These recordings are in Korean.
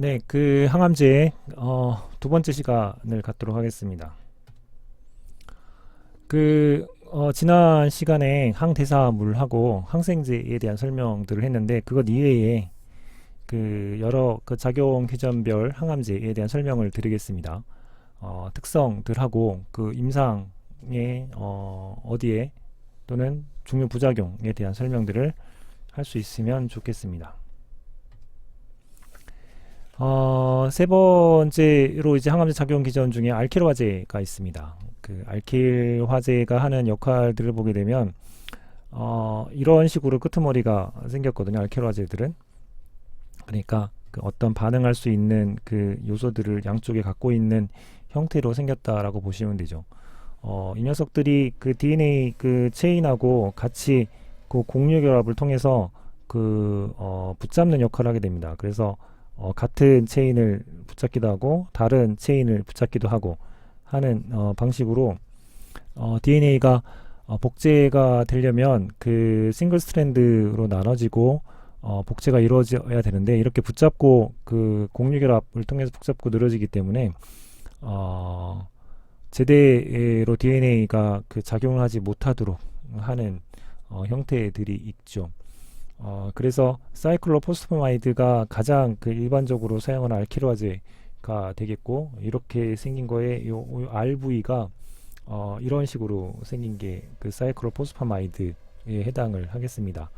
네, 그 항암제 두 번째 시간을 갖도록 하겠습니다. 지난 시간에 항대사물하고 항생제에 대한 설명들을 했는데 그것 이외에 여러 작용 기전별 항암제에 대한 설명을 드리겠습니다. 특성들하고 그 임상의 어디에 또는 중요 부작용에 대한 설명들을 할 수 있으면 좋겠습니다. 세 번째로 이제 항암제 작용 기전 중에 알킬 화제가 있습니다. 그 알킬 화제가 하는 역할들을 보게 되면 이런 식으로 끄트머리가 생겼거든요. 알킬 화제들은 그러니까 그 어떤 반응할 수 있는 그 요소들을 양쪽에 갖고 있는 형태로 생겼다라고 보시면 되죠. 이 녀석들이 그 DNA 그 체인하고 같이 그 공유 결합을 통해서 붙잡는 역할을 하게 됩니다. 그래서 같은 체인을 붙잡기도 하고 다른 체인을 붙잡기도 하고 하는 방식으로 DNA가 복제가 되려면 그 싱글 스트랜드로 나눠지고 복제가 이루어져야 되는데 이렇게 붙잡고 그 공유 결합을 통해서 붙잡고 늘어지기 때문에 제대로 DNA가 그 작용을 하지 못하도록 하는 형태들이 있죠. 그래서 사이클로포스포마이드가 가장 그 일반적으로 사용하는 알키로아제가 되겠고 이렇게 생긴 거에 요 RV가 이런 식으로 생긴 게 그 사이클로포스파마이드에 해당을 하겠습니다.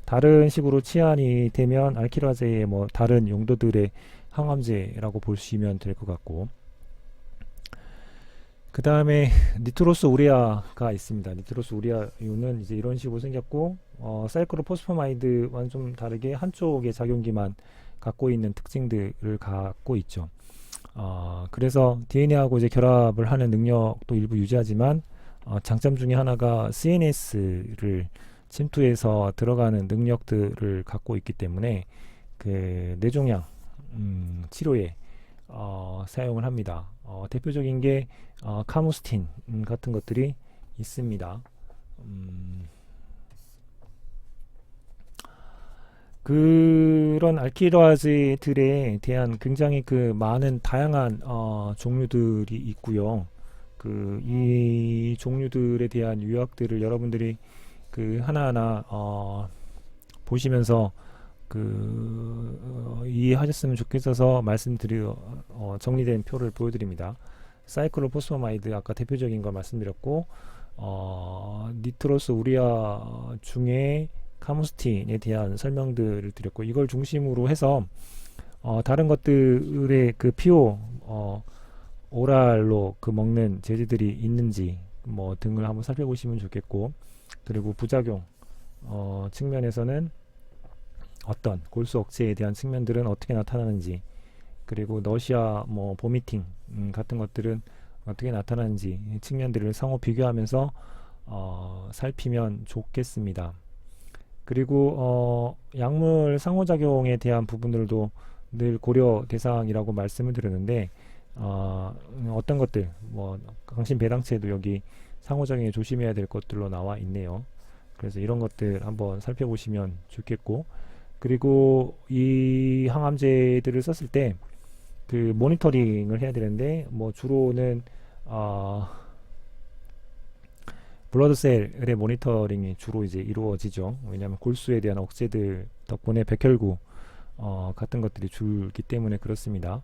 다른 식으로 치환이 되면 알키로아제의 뭐 다른 용도들의 항암제라고 보시면 될 것 같고 그 다음에 니트로스 우레아가 있습니다. 니트로스 우레아유는 이제 이런 식으로 생겼고 사이클로포스포마이드와는 좀 다르게 한쪽의 작용기만 갖고 있는 특징들을 갖고 있죠. 그래서 DNA하고 이제 결합을 하는 능력도 일부 유지하지만 장점 중에 하나가 CNS를 침투해서 들어가는 능력들을 갖고 있기 때문에 그 뇌종양 치료에 사용을 합니다. 대표적인 게 카무스틴 같은 것들이 있습니다. 그런 알키로아제들에 대한 굉장히 그 많은 다양한 종류들이 있고요. 이 종류들에 대한 유형들을 여러분들이 그 하나하나 보시면서 이해하셨으면 좋겠어서 정리된 표를 보여드립니다. 사이클로포스포마이드 아까 대표적인 걸 말씀드렸고 니트로스 우리아 중에 카무스틴에 대한 설명들을 드렸고 이걸 중심으로 해서 다른 것들의 그 피오 오랄로 그 먹는 제제들이 있는지 뭐 등을 한번 살펴보시면 좋겠고 그리고 부작용 측면에서는 어떤 골수 억제에 대한 측면들은 어떻게 나타나는지 그리고 너시아 뭐 보미팅 같은 것들은 어떻게 나타나는지 측면들을 상호 비교하면서 살피면 좋겠습니다. 그리고 약물 상호작용에 대한 부분들도 늘 고려 대상이라고 말씀을 드렸는데 어떤 것들 뭐 강신 배당체도 여기 상호작용에 조심해야 될 것들로 나와 있네요. 그래서 이런 것들 한번 살펴보시면 좋겠고 그리고 이 항암제들을 썼을 때 그 모니터링을 해야 되는데 뭐 주로는 블러드셀의 모니터링이 주로 이제 이루어지죠. 왜냐하면 골수에 대한 억제들 덕분에 백혈구 같은 것들이 줄기 때문에 그렇습니다.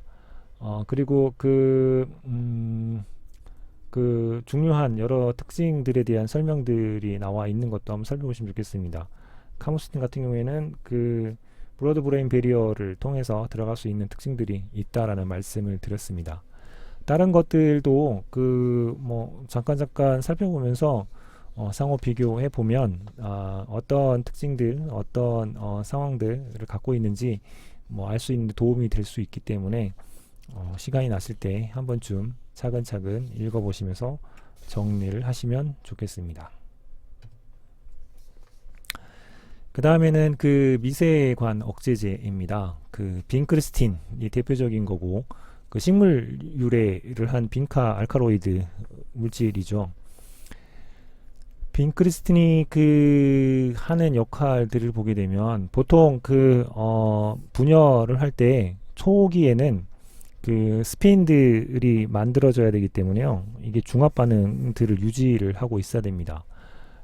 그리고 중요한 여러 특징들에 대한 설명들이 나와 있는 것도 한번 살펴보시면 좋겠습니다. 카무스틴 같은 경우에는 그 브러드 브레인 베리어를 통해서 들어갈 수 있는 특징들이 있다라는 말씀을 드렸습니다. 다른 것들도 뭐 잠깐 살펴보면서 상호 비교해 보면 어떤 특징들, 어떤 상황들을 갖고 있는지 뭐 알 수 있는 데 도움이 될 수 있기 때문에 시간이 났을 때 한 번쯤 차근차근 읽어보시면서 정리를 하시면 좋겠습니다. 그 다음에는 그 미세관 억제제입니다. 그 빈크리스틴이 대표적인 거고 그 식물 유래를 한 빈카 알카로이드 물질이죠. 빈크리스틴이 하는 역할들을 보게 되면 보통 분열을 할 때 초기에는 그 스페인들이 만들어져야 되기 때문에요. 이게 중합 반응들을 유지를 하고 있어야 됩니다.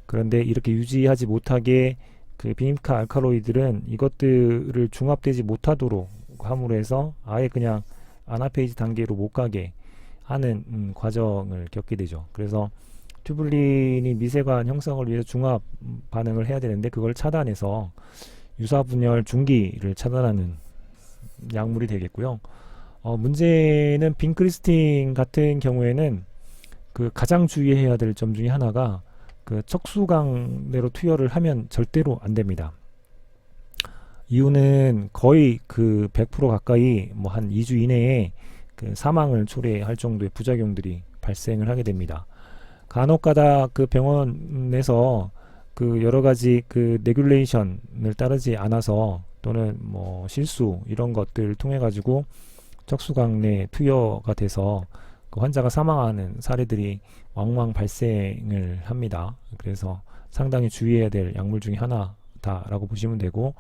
그런데 이렇게 유지하지 못하게 그 비니카 알칼로이드는 이것들을 중합되지 못하도록 함으로 해서 아예 그냥 아나페이지 단계로 못 가게 하는 과정을 겪게 되죠. 그래서 튜블린이 미세관 형성을 위해서 중합 반응을 해야 되는데 그걸 차단해서 유사분열 중기를 차단하는 약물이 되겠고요. 문제는 빈크리스틴 같은 경우에는 그 가장 주의해야 될 점 중에 하나가 그 척수강 내로 투여를 하면 절대로 안 됩니다. 이유는 거의 그 100% 가까이 뭐 한 2주 이내에 그 사망을 초래할 정도의 부작용들이 발생을 하게 됩니다. 간혹가다 그 병원에서 그 여러 가지 그 레귤레이션을 따르지 않아서 또는 뭐 실수 이런 것들을 통해 가지고 척수강 내 투여가 돼서 그 환자가 사망하는 사례들이 왕왕 발생을 합니다. 그래서 상당히 주의해야 될 약물 중에 하나다라고 보시면 되고,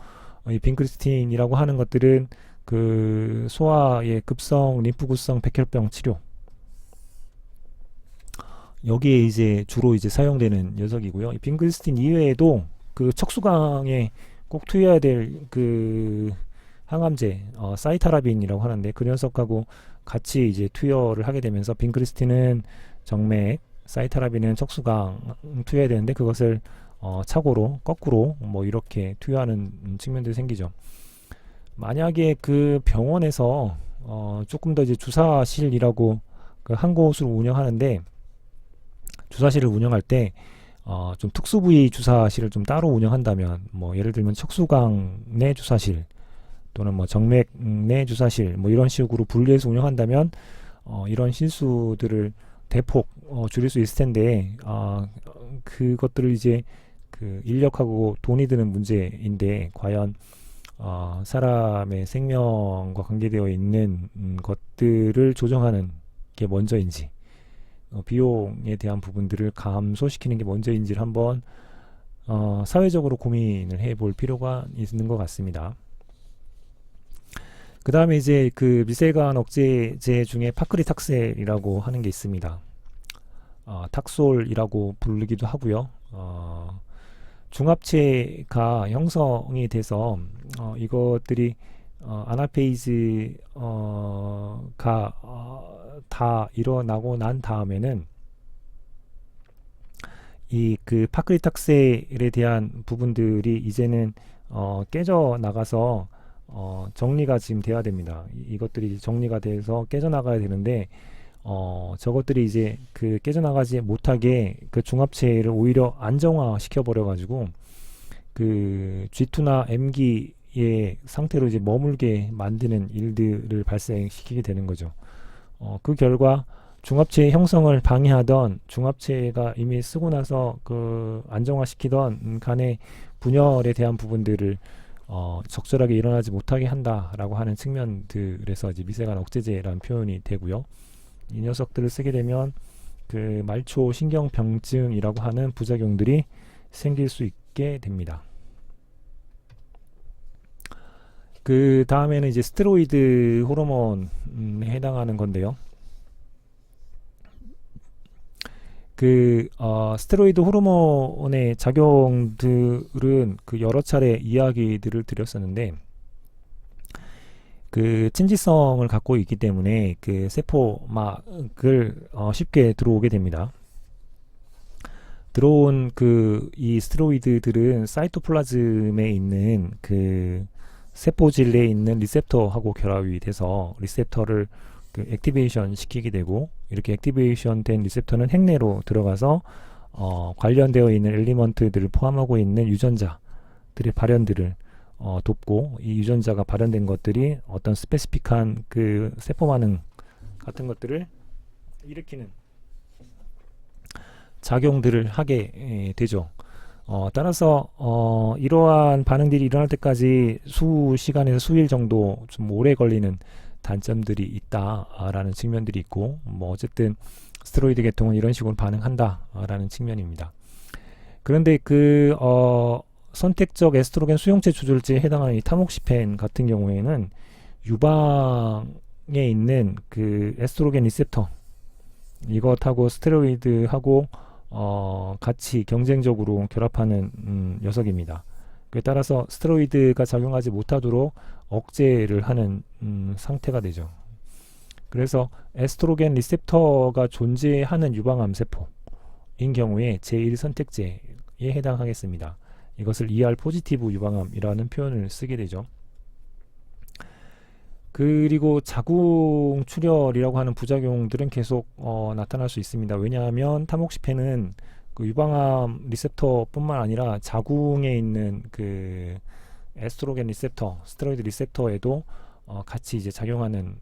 이 빈크리스틴이라고 하는 것들은 그 소아의 급성 림프구성 백혈병 치료, 여기에 이제 주로 이제 사용되는 녀석이고요. 이 빈크리스틴 이외에도 그 척수강에 꼭 투여해야 될 그 항암제 사이타라빈이라고 하는데 그 녀석하고 같이 이제 투여를 하게 되면서 빈크리스틴은 정맥, 사이타라빈은 척수강 투여해야 되는데 그것을 착오로 거꾸로 뭐 이렇게 투여하는 측면들이 생기죠. 만약에 그 병원에서 조금 더 이제 주사실이라고 그 한 곳을 운영하는데 주사실을 운영할 때 좀 특수 부위 주사실을 좀 따로 운영한다면 뭐 예를 들면 척수강 내 주사실 또는 뭐 정맥 내 주사실 뭐 이런 식으로 분리해서 운영한다면 이런 실수들을 대폭 줄일 수 있을 텐데 그것들을 이제 그 인력하고 돈이 드는 문제인데 과연 사람의 생명과 관계되어 있는 것들을 조정하는 게 먼저인지 비용에 대한 부분들을 감소시키는 게 먼저인지를 한번 사회적으로 고민을 해볼 필요가 있는 것 같습니다. 그 다음에 이제 그 미세관 억제제 중에 파크리탁셀이라고 하는 게 있습니다. 탁솔이라고 부르기도 하고요. 중합체가 형성이 돼서 이것들이 아나페이즈가 다 일어나고 난 다음에는 이 그 파크리탁셀에 대한 부분들이 이제는 깨져 나가서 정리가 지금 돼야 됩니다. 이것들이 정리가 돼서 깨져나가야 되는데 저것들이 이제 그 깨져나가지 못하게 그 중합체를 오히려 안정화 시켜버려 가지고 그 G2나 M기의 상태로 이제 머물게 만드는 일들을 발생시키게 되는 거죠. 그 결과 중합체 형성을 방해하던 중합체가 이미 쓰고 나서 그 안정화시키던 간의 분열에 대한 부분들을 적절하게 일어나지 못하게 한다라고 하는 측면들에서 이제 미세관 억제제라는 표현이 되고요. 이 녀석들을 쓰게 되면 그 말초 신경병증이라고 하는 부작용들이 생길 수 있게 됩니다. 그 다음에는 이제 스테로이드 호르몬에 해당하는 건데요. 그 스테로이드 호르몬의 작용들은 그 여러 차례 이야기들을 드렸었는데 그 친지성을 갖고 있기 때문에 그 세포막을 쉽게 들어오게 됩니다. 들어온 그 이 스테로이드들은 사이토플라즘에 있는 그 세포질에 있는 리셉터하고 결합이 돼서 리셉터를 그 액티베이션 시키게 되고, 이렇게 액티베이션 된 리셉터는 핵내로 들어가서 관련되어 있는 엘리먼트들을 포함하고 있는 유전자들의 발현들을 돕고, 이 유전자가 발현된 것들이 어떤 스페시픽한 그 세포 반응 같은 것들을 일으키는 작용들을 하게 되죠. 따라서 이러한 반응들이 일어날 때까지 수시간에서 수일 정도 좀 오래 걸리는 단점들이 있다라는 측면들이 있고, 뭐 어쨌든 스테로이드 계통은 이런 식으로 반응한다라는 측면입니다. 그런데 그 선택적 에스트로겐 수용체 조절제에 해당하는 이 타목시펜 같은 경우에는 유방에 있는 그 에스트로겐 리셉터 이것하고 스테로이드하고 같이 경쟁적으로 결합하는 녀석입니다. 그에 따라서 스테로이드가 작용하지 못하도록 억제를 하는 상태가 되죠. 그래서 에스트로겐 리셉터가 존재하는 유방암 세포인 경우에 제1선택제에 해당하겠습니다. 이것을 ER 포지티브 유방암이라는 표현을 쓰게 되죠. 그리고 자궁 출혈이라고 하는 부작용들은 계속 나타날 수 있습니다. 왜냐하면 타목시펜은 그 유방암 리셉터뿐만 아니라 자궁에 있는 그 에스트로겐 리셉터, 스테로이드 리셉터에도 같이 이제 작용하는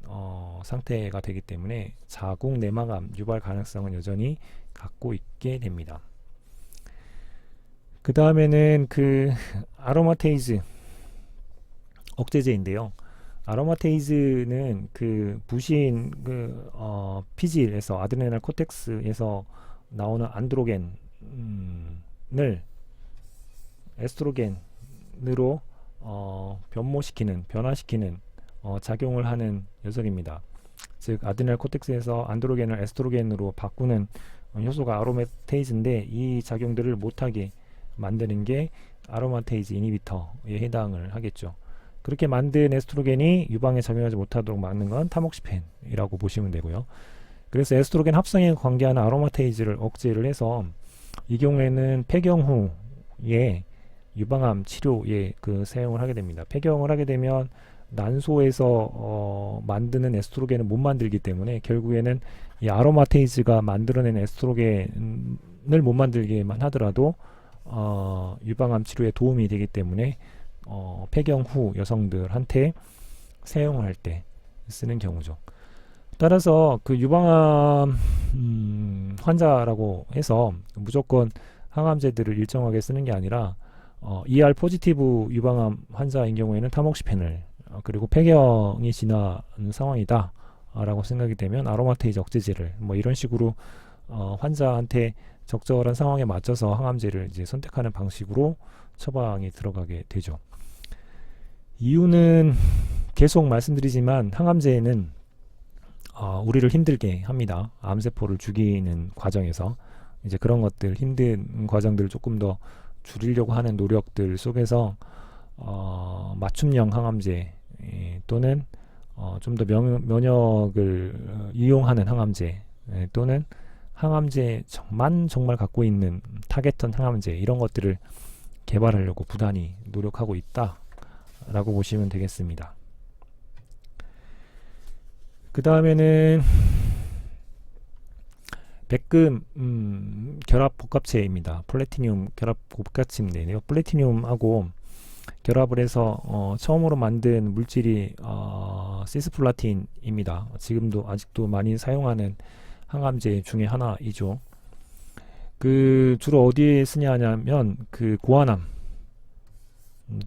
상태가 되기 때문에 자궁 내막암 유발 가능성은 여전히 갖고 있게 됩니다. 그 다음에는 그 아로마테이즈 억제제인데요. 아로마테이즈는 그 부신 그 피질에서 아드레날 코텍스에서 나오는 안드로겐을 에스트로겐으로 변화시키는 작용을 하는 녀석입니다. 즉 아드레날 코텍스에서 안드로겐을 에스트로겐으로 바꾸는 효소가 아로마테이즈인데 이 작용들을 못하게 만드는 게 아로마테이즈 이니비터에 해당을 하겠죠. 그렇게 만든 에스트로겐이 유방에 작용하지 못하도록 막는 건 타목시펜이라고 보시면 되고요. 그래서 에스트로겐 합성에 관계하는 아로마테이즈를 억제를 해서 이 경우에는 폐경 후에 유방암 치료에 그 사용을 하게 됩니다. 폐경을 하게 되면 난소에서 만드는 에스트로겐을 못 만들기 때문에 결국에는 이 아로마테이즈가 만들어낸 에스트로겐을 못 만들게만 하더라도 유방암 치료에 도움이 되기 때문에 폐경 후 여성들한테 사용을 할 때 쓰는 경우죠. 따라서 그 유방암 환자라고 해서 무조건 항암제들을 일정하게 쓰는 게 아니라 ER 포지티브 유방암 환자인 경우에는 타목시펜을 그리고 폐경이 지난 상황이다 라고 생각이 되면 아로마테이즈 억제제를 뭐 이런 식으로 환자한테 적절한 상황에 맞춰서 항암제를 이제 선택하는 방식으로 처방이 들어가게 되죠. 이유는 계속 말씀드리지만 항암제는 우리를 힘들게 합니다. 암세포를 죽이는 과정에서 이제 그런 것들 힘든 과정들을 조금 더 줄이려고 하는 노력들 속에서 맞춤형 항암제 또는 좀 더 면역을 이용하는 항암제 또는 항암제만 정말 갖고 있는 타겟한 항암제 이런 것들을 개발하려고 부단히 노력하고 있다 라고 보시면 되겠습니다. 그 다음에는 백금 결합 복합체입니다. 플래티늄 결합 복합체인데요. 플래티늄하고 결합을 해서 처음으로 만든 물질이 시스플라틴입니다. 지금도 아직도 많이 사용하는 항암제 중에 하나이죠. 그 주로 어디에 쓰냐면 그 고환암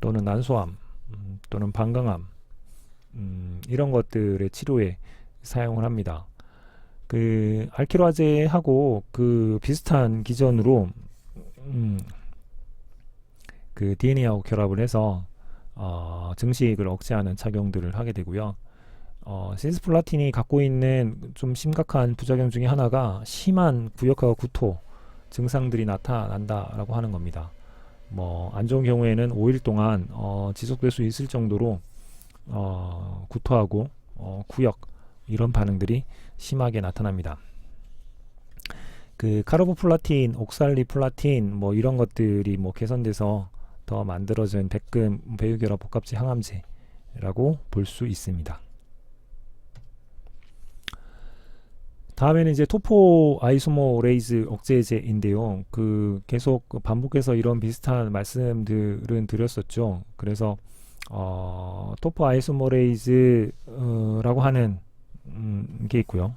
또는 난소암 또는 방광암 이런 것들의 치료에 사용을 합니다. 그 알키로아제하고 그 비슷한 기전으로 그 DNA하고 결합을 해서 증식을 억제하는 작용들을 하게 되고요. 시스플라틴이 갖고 있는 좀 심각한 부작용 중에 하나가 심한 구역화 구토 증상들이 나타난다라고 하는 겁니다. 뭐 안 좋은 경우에는 5일 동안 지속될 수 있을 정도로 구토하고 구역 이런 반응들이 심하게 나타납니다. 그 카르보플라틴, 옥살리플라틴 뭐 이런 것들이 뭐 개선돼서 더 만들어진 백금 배유결합 복합체 항암제라고 볼 수 있습니다. 다음에는 이제 토포 아이소모레이즈 억제제인데요. 그 계속 반복해서 이런 비슷한 말씀들은 드렸었죠. 그래서 토포 아이소모레이즈라고 하는 게 있고요.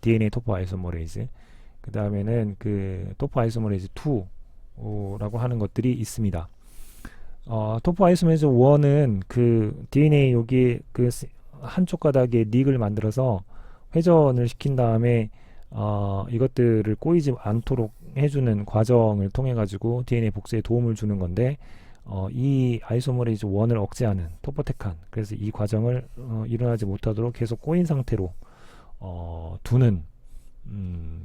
DNA 토포 아이소모레이즈. 그 다음에는 그 토포 아이소모레이즈 2라고 하는 것들이 있습니다. 토포 아이소모레이즈 1은 그 DNA 여기 그 한쪽 가닥에 닉을 만들어서 회전을 시킨 다음에 이것들을 꼬이지 않도록 해주는 과정을 통해 가지고 DNA 복제에 도움을 주는 건데 이 아이소머레이즈 1을 억제하는 토포테칸, 그래서 이 과정을 일어나지 못하도록 계속 꼬인 상태로 두는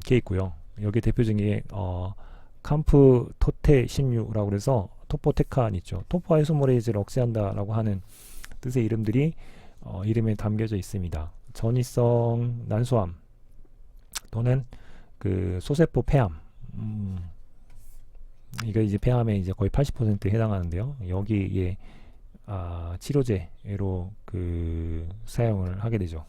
게 있고요. 여기 대표적인 게 캄프 토테 16라고 해서 토포테칸 있죠. 토포 아이소머레이즈를 억제한다라고 하는 뜻의 이름들이 이름에 담겨져 있습니다. 전이성 난소암 또는 그 소세포 폐암, 이거 이제 폐암에 이제 거의 80%에 해당하는데요. 여기에 치료제로 그 사용을 하게 되죠.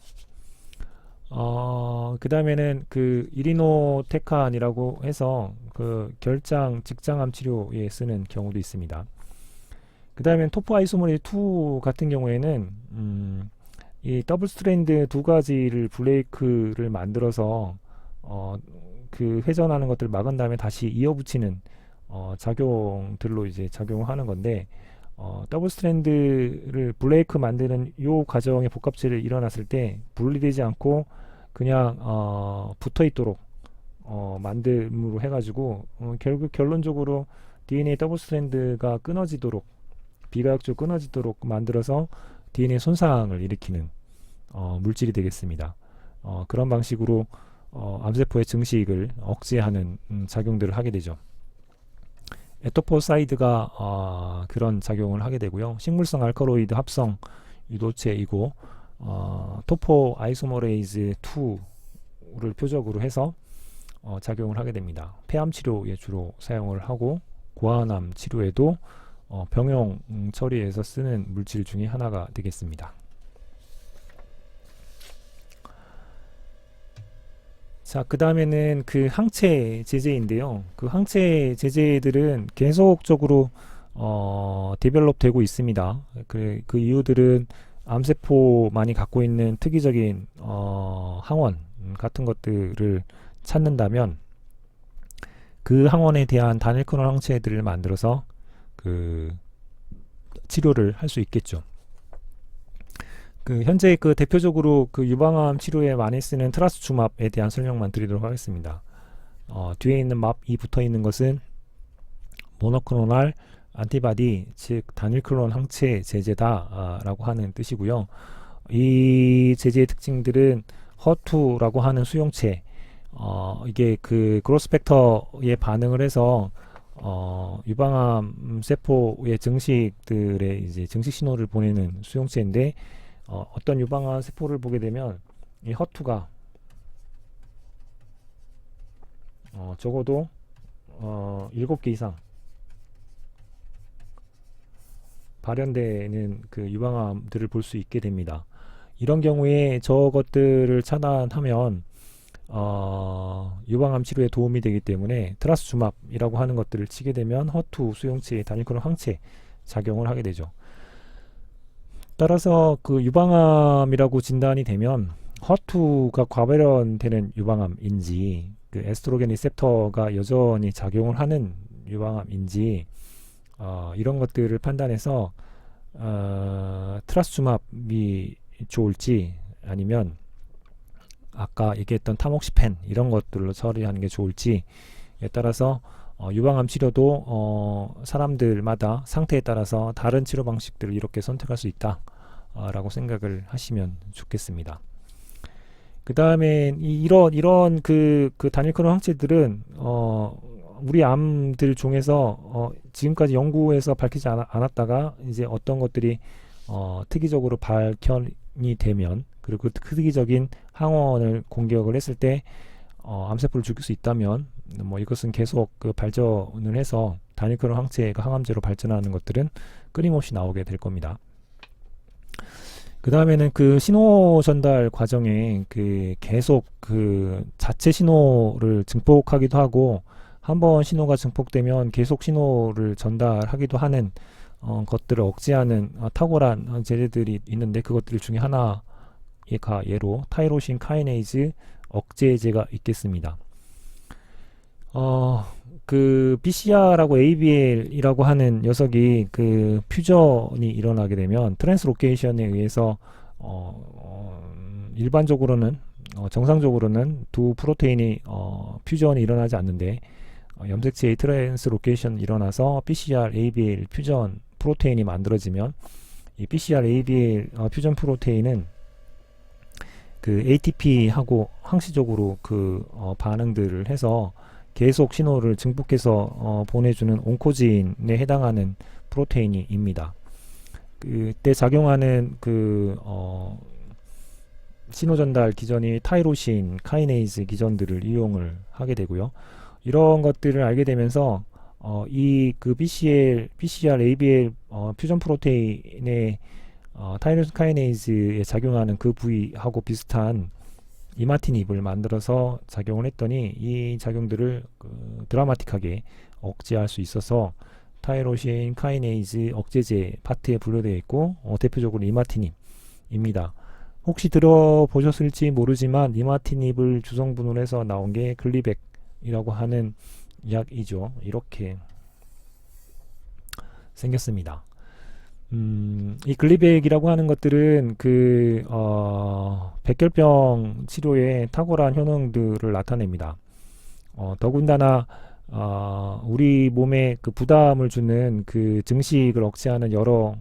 그 다음에는 그 이리노테칸이라고 해서 그 결장 직장암 치료에 쓰는 경우도 있습니다. 그 다음에 토포 아이소머레이즈 2 같은 경우에는 이 더블 스트랜드 두 가지를 브레이크를 만들어서 그 회전하는 것들을 막은 다음에 다시 이어붙이는 작용들로 이제 작용을 하는 건데, 더블 스트랜드를 브레이크 만드는 요 과정의 복합체를 일어났을 때 분리되지 않고 그냥 붙어 있도록 만듦으로 해가지고 결국 결론적으로 DNA 더블 스트랜드가 끊어지도록, 비가역적으로 끊어지도록 만들어서 DNA 손상을 일으키는 물질이 되겠습니다. 그런 방식으로 암세포의 증식을 억제하는 작용들을 하게 되죠. 에토포사이드가 그런 작용을 하게 되고요. 식물성 알칼로이드 합성 유도체이고 토포 아이소머레이즈 2를 표적으로 해서 작용을 하게 됩니다. 폐암 치료에 주로 사용을 하고 고환암 치료에도 병용 처리에서 쓰는 물질 중에 하나가 되겠습니다. 자, 그 다음에는 그 항체 제제인데요. 그 항체 제제들은 계속적으로 데벨롭 되고 있습니다. 그 이유들은 암세포 많이 갖고 있는 특이적인 항원 같은 것들을 찾는다면 그 항원에 대한 단일 클론 항체들을 만들어서 그 치료를 할 수 있겠죠. 그 현재 그 대표적으로 그 유방암 치료에 많이 쓰는 트라스주맙에 대한 설명만 드리도록 하겠습니다. 뒤에 있는 맙이 붙어 있는 것은 모노크로날 안티바디, 즉 단일 클론 항체 제제다 라고 하는 뜻이고요. 이 제제의 특징들은 허투라고 하는 수용체, 이게 그 그로스펙터에 반응을 해서 유방암 세포의 증식들의 이제 증식 신호를 보내는 수용체인데, 어떤 유방암 세포를 보게 되면 이 허투가 적어도 7개 이상 발현되는 그 유방암들을 볼 수 있게 됩니다. 이런 경우에 저것들을 차단하면 유방암 치료에 도움이 되기 때문에 트라스주맙이라고 하는 것들을 치게 되면 허투 수용체의 단일클론 항체 작용을 하게 되죠. 따라서 그 유방암이라고 진단이 되면 허투가 과발현되는 유방암인지, 그 에스트로겐 리셉터가 여전히 작용을 하는 유방암인지, 이런 것들을 판단해서 트라스주맙이 좋을지 아니면 아까 얘기했던 타목시펜 이런 것들로 처리하는 게 좋을지에 따라서 유방암 치료도 사람들마다 상태에 따라서 다른 치료 방식들을 이렇게 선택할 수 있다 라고 생각을 하시면 좋겠습니다. 그 다음에 이런 그 단일 클론 항체들은 우리 암들 중에서 지금까지 연구에서 밝히지 않았다가 이제 어떤 것들이 특이적으로 발견이 되면, 그리고 그 특이적인 항원을 공격을 했을 때 암세포를 죽일 수 있다면, 뭐 이것은 계속 그 발전을 해서 단일 클론 항체가 항암제로 발전하는 것들은 끊임없이 나오게 될 겁니다. 그 다음에는 그 신호 전달 과정에 그 계속 그 자체 신호를 증폭하기도 하고, 한번 신호가 증폭되면 계속 신호를 전달하기도 하는 것들을 억제하는 탁월한 제제들이 있는데, 그것들 중에 하나가 예로 타이로신 카이네이즈 억제제가 있겠습니다. 그 BCR하고 ABL이라고 하는 녀석이 그 퓨전이 일어나게 되면 트랜스로케이션에 의해서 일반적으로는 정상적으로는 두 프로테인이 퓨전이 일어나지 않는데, 염색체의 트랜스로케이션이 일어나서 BCR ABL 퓨전 프로테인이 만들어지면 이 BCR ABL 퓨전 프로테인은 그 ATP하고 항시적으로 그 반응들을 해서 계속 신호를 증폭해서 보내주는 온코진에 해당하는 프로테인입니다. 그때 작용하는 신호 전달 기전이 타이로신, 카이네이즈 기전들을 이용을 하게 되고요. 이런 것들을 알게 되면서 BCR, ABL 퓨전 프로테인의 타이로신 카이네이즈에 작용하는 그 부위하고 비슷한 이마티닙을 만들어서 작용을 했더니 이 작용들을 드라마틱하게 억제할 수 있어서 타이로신 카이네이즈 억제제 파트에 분류되어 있고 대표적으로 이마티닙입니다. 혹시 들어보셨을지 모르지만 이마티닙을 주성분으로 해서 나온 게 글리백이라고 하는 약이죠. 이렇게 생겼습니다. 이 글리백이라고 하는 것들은 백혈병 치료에 탁월한 효능들을 나타냅니다. 더군다나 우리 몸에 그 부담을 주는 그 증식을 억제하는 여러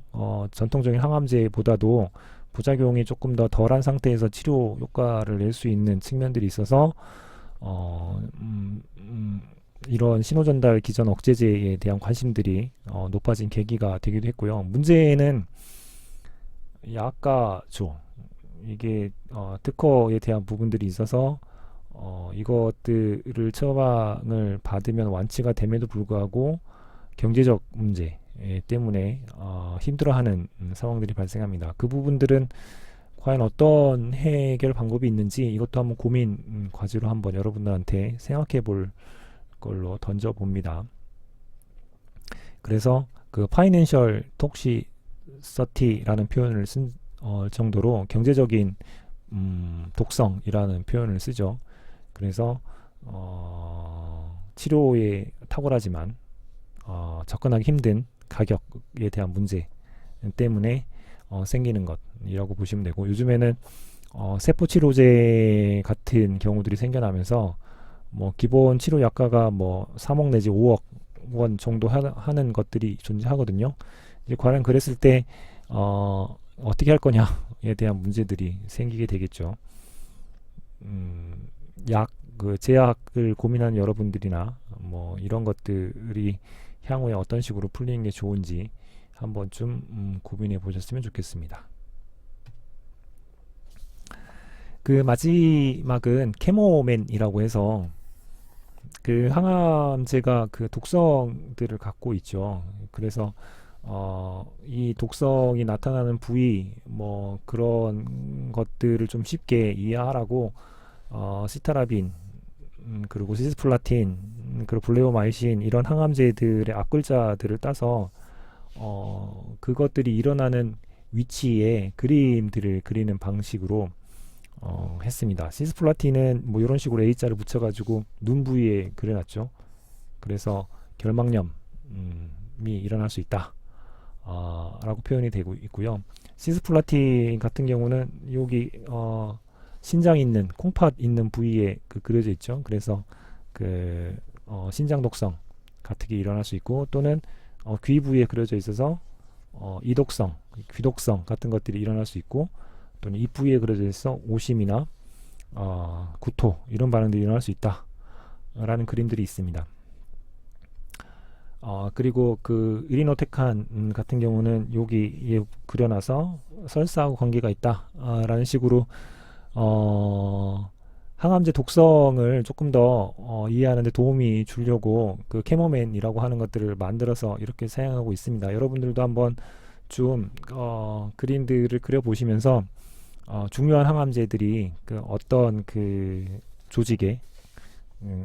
전통적인 항암제보다도 부작용이 조금 더 덜한 상태에서 치료 효과를 낼 수 있는 측면들이 있어서 이런 신호전달 기전 억제제에 대한 관심들이 높아진 계기가 되기도 했고요. 문제는 약가죠. 이게 특허에 대한 부분들이 있어서 이것들을 처방을 받으면 완치가 됨에도 불구하고 경제적 문제 때문에 힘들어하는 상황들이 발생합니다. 그 부분들은 과연 어떤 해결 방법이 있는지 이것도 한번 고민 과제로 한번 여러분들한테 생각해 볼 걸로 던져 봅니다. 그래서 그 파이낸셜 톡시서티라는 표현을 쓴 정도로 경제적인 독성이라는 표현을 쓰죠. 그래서 치료에 탁월하지만 접근하기 힘든 가격에 대한 문제 때문에 생기는 것이라고 보시면 되고, 요즘에는 세포치료제 같은 경우들이 생겨나면서 뭐 기본 치료 약가가 뭐 3억 내지 5억 원 정도 하는 것들이 존재하거든요. 이제 과연 그랬을 때 어떻게 할 거냐에 대한 문제들이 생기게 되겠죠. 제약을 고민하는 여러분들이나 뭐 이런 것들이 향후에 어떤 식으로 풀리는 게 좋은지 한번쯤 고민해 보셨으면 좋겠습니다. 그 마지막은 케모맨이라고 해서 그 항암제가 그 독성들을 갖고 있죠. 그래서 이 독성이 나타나는 부위 뭐 그런 것들을 좀 쉽게 이해하라고 시타라빈 그리고 시스플라틴 그리고 블레오마이신 이런 항암제들의 앞글자들을 따서 그것들이 일어나는 위치에 그림들을 그리는 방식으로 했습니다. 시스플라틴은 뭐 이런 식으로 A자를 붙여가지고 눈 부위에 그려놨죠. 그래서 결막염이 일어날 수 있다 라고 표현이 되고 있고요. 시스플라틴 같은 경우는 여기 신장 있는 콩팥 있는 부위에 그려져 있죠. 그래서 신장 독성 같은 게 일어날 수 있고, 또는 귀 부위에 그려져 있어서 이독성, 귀독성 같은 것들이 일어날 수 있고, 또는 입 부위에 그려져 있어 오심이나 구토 이런 반응들이 일어날 수 있다 라는 그림들이 있습니다. 그리고 그 이리노테칸 같은 경우는 여기에 그려놔서 설사하고 관계가 있다 라는 식으로 항암제 독성을 조금 더 이해하는 데 도움이 주려고 그 캐모맨이라고 하는 것들을 만들어서 이렇게 사용하고 있습니다. 여러분들도 한번 좀 그림들을 그려보시면서 중요한 항암제들이 어떤 그 조직에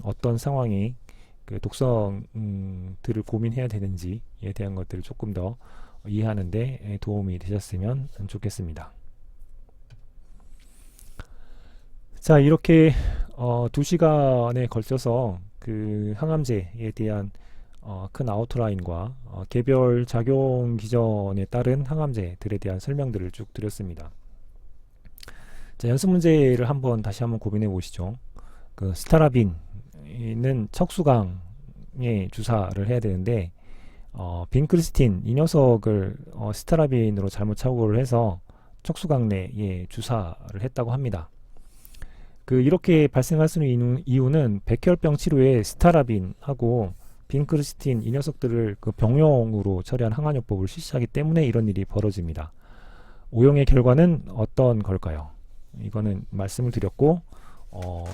어떤 상황이 그 독성들을 고민해야 되는지에 대한 것들을 조금 더 이해하는 데 도움이 되셨으면 좋겠습니다. 자, 이렇게 2시간에 걸쳐서 그 항암제에 대한 큰 아웃라인과 개별 작용 기전에 따른 항암제들에 대한 설명들을 쭉 드렸습니다. 자, 연습 문제를 다시 한번 고민해 보시죠. 그 스타라빈은 척수강 척수강에 주사를 해야 되는데 빈크리스틴 이 녀석을 시타라빈으로 잘못 착오를 해서 척수강 내에 주사를 했다고 합니다. 이렇게 발생할 수 있는 이유는 백혈병 치료에 스타라빈하고 빈크리스틴 이 녀석들을 병용으로 처리한 항암요법을 실시하기 때문에 이런 일이 벌어집니다. 오용의 결과는 어떤 걸까요? 이거는 말씀을 드렸고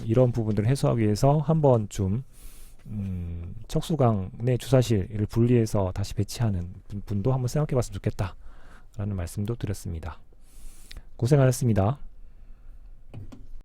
이런 부분들을 해소하기 위해서 한 번쯤 척수강 내 주사실을 분리해서 다시 배치하는 분도 한번 생각해 봤으면 좋겠다 라는 말씀도 드렸습니다. 고생하셨습니다.